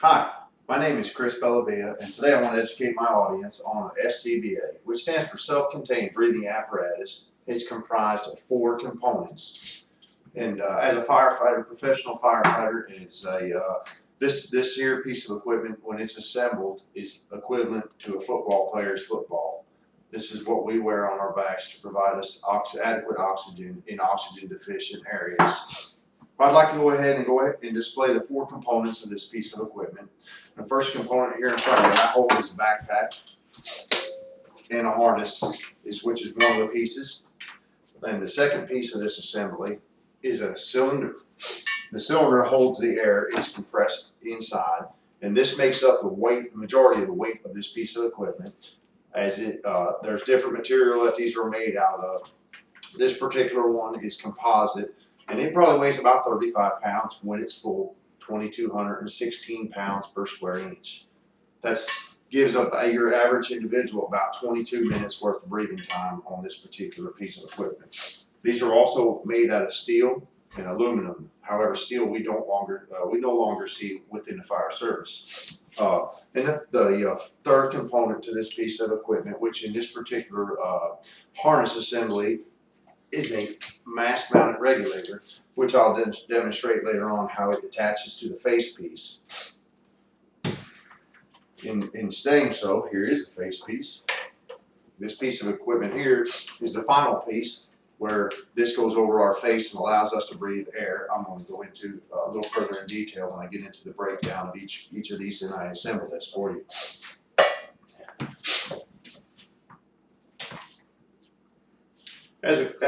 Hi, my name is Chris Bellavia, and today I want to educate my audience on SCBA, which stands for Self-Contained Breathing Apparatus. It's comprised of 4 components. And as a firefighter, professional firefighter, this here piece of equipment, when it's assembled, is equivalent to a football player's football. This is what we wear on our backs to provide us adequate oxygen in oxygen-deficient areas. I'd like to go ahead and display the 4 components of this piece of equipment. The first component here in front of me I hold is a backpack and a harness, which is one of the pieces. And the second piece of this assembly is a cylinder. The cylinder holds the air, it's compressed inside, and this makes up the majority of the weight of this piece of equipment. There's different material that these are made out of. This particular one is composite, and it probably weighs about 35 pounds when it's full, 2,216 pounds per square inch. That gives up your average individual about 22 minutes worth of breathing time on this particular piece of equipment. These are also made out of steel and aluminum. However, steel we no longer see within the fire service. And the third component to this piece of equipment, which in this particular harness assembly is a mask-mounted regulator, which I'll demonstrate later on how it attaches to the face piece. In saying so, here is the face piece. This piece of equipment here is the final piece where this goes over our face and allows us to breathe air. I'm going to go into a little further in detail when I get into the breakdown of each of these, and I assemble this for you. I've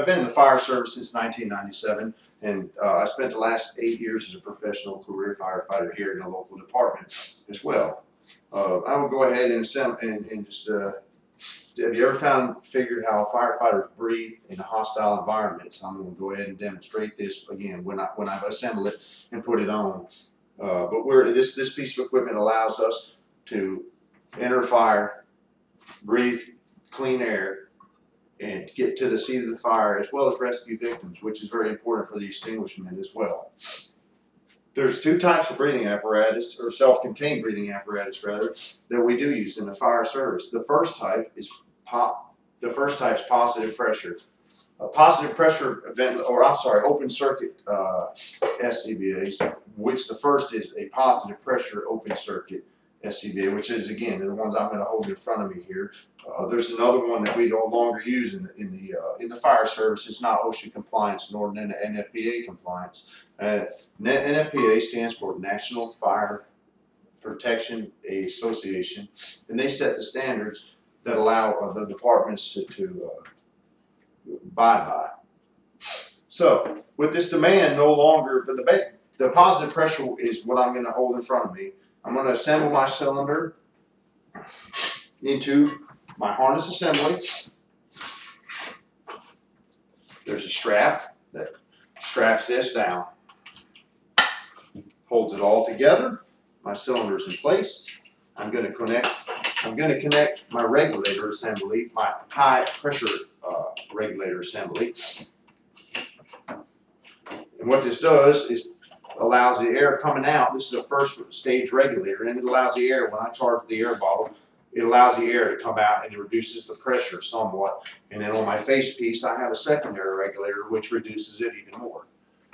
been in the fire service since 1997, and I spent the last 8 years as a professional career firefighter here in the local department as well. I will go ahead and assemble and just. Have you ever figured how firefighters breathe in a hostile environment? So I'm going to go ahead and demonstrate this again when I assemble it and put it on. But this piece of equipment allows us to enter fire, breathe clean air, and get to the seat of the fire, as well as rescue victims, which is very important for the extinguishment as well. There's 2 types of breathing apparatus, or self-contained breathing apparatus rather, that we do use in the fire service. The first type is positive pressure. A positive pressure open circuit SCBAs, which the first is a positive pressure open circuit SCBA, which is again the ones I'm going to hold in front of me here. There's another one that we no longer use in the fire service. It's not OSHA compliance nor NFPA compliance. NFPA stands for National Fire Protection Association, and they set the standards that allow the departments to abide by. So with this demand no longer, but the positive pressure is what I'm going to hold in front of me. I'm going to assemble my cylinder into my harness assembly. There's a strap that straps this down, holds it all together. My cylinder's in place. I'm going to connect my regulator assembly, my high pressure regulator assembly. And what this does is allows the air coming out. This is a first stage regulator, and it allows the air, when I charge the air bottle, it allows the air to come out and it reduces the pressure somewhat. And then on my face piece, I have a secondary regulator which reduces it even more.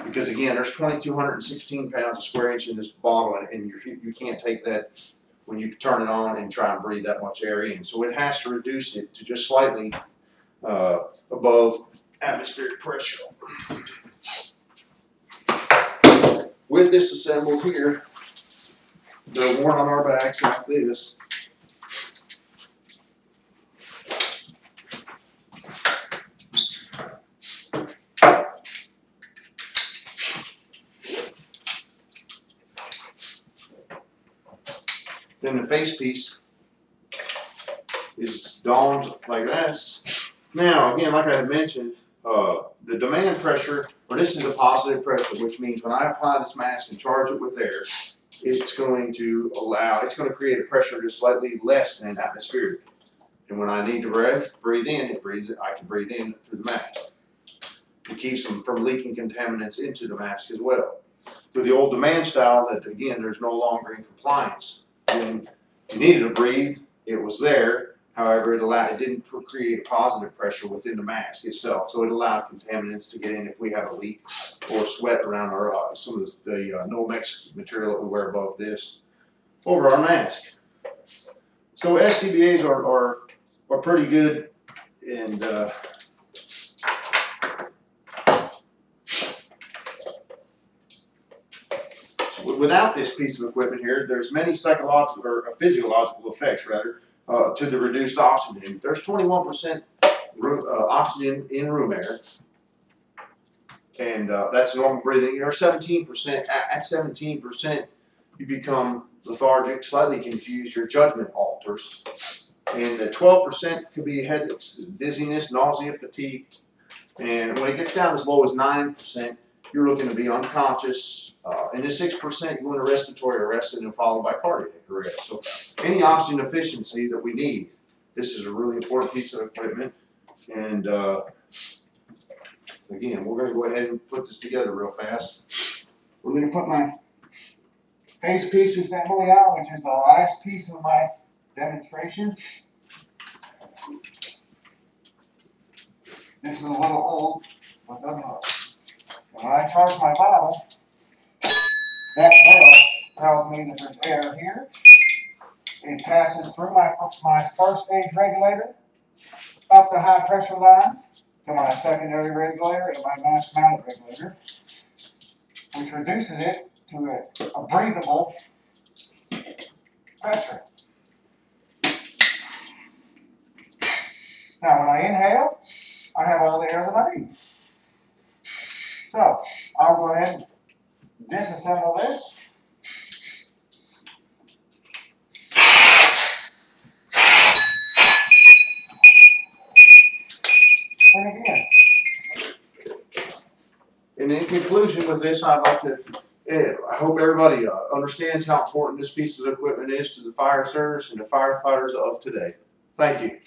Because again, there's 2,216 pounds a square inch in this bottle, and you can't take that when you turn it on and try and breathe that much air in. So it has to reduce it to just slightly above atmospheric pressure. With this assembled here, they're worn on our backs like this. Then the face piece is donned like this. Now, again, like I had mentioned, the demand pressure, or this is a positive pressure, which means when I apply this mask and charge it with air, it's going to create a pressure just slightly less than atmospheric. And when I need to breathe in, I can breathe in through the mask. It keeps them from leaking contaminants into the mask as well. For the old demand style that, again, there's no longer in compliance. When you needed to breathe, it was there. However, it didn't create a positive pressure within the mask itself, so it allowed contaminants to get in if we have a leak or sweat around our some of the Nomex material that we wear above this over our mask. So SCBAs are pretty good, and without this piece of equipment here, there's many psychological or physiological effects rather to the reduced oxygen. There's 21% oxygen in room air, and that's normal breathing. Or 17%. At 17%, you become lethargic, slightly confused. Your judgment alters, and the 12% could be headaches, dizziness, nausea, fatigue. And when it gets down as low as 9%, you're looking to be unconscious. And the 6%, you want a respiratory arrest and then followed by cardiac arrest. So any oxygen efficiency that we need, this is a really important piece of equipment. And again, we're going to go ahead and put this together real fast. We're going to put my face piece assembly out, which is the last piece of my demonstration. This is a little old, but doesn't work. When I charge my bottle, that bell tells me that there's air here. It passes through my first stage regulator, up the high pressure line to my secondary regulator and my mass mounted regulator, which reduces it to a breathable pressure. Now when I inhale, I have all the air that I need. So I'll go ahead and disassemble this. And again. And in conclusion with this, I'd like to, I hope everybody understands how important this piece of equipment is to the fire service and the firefighters of today. Thank you.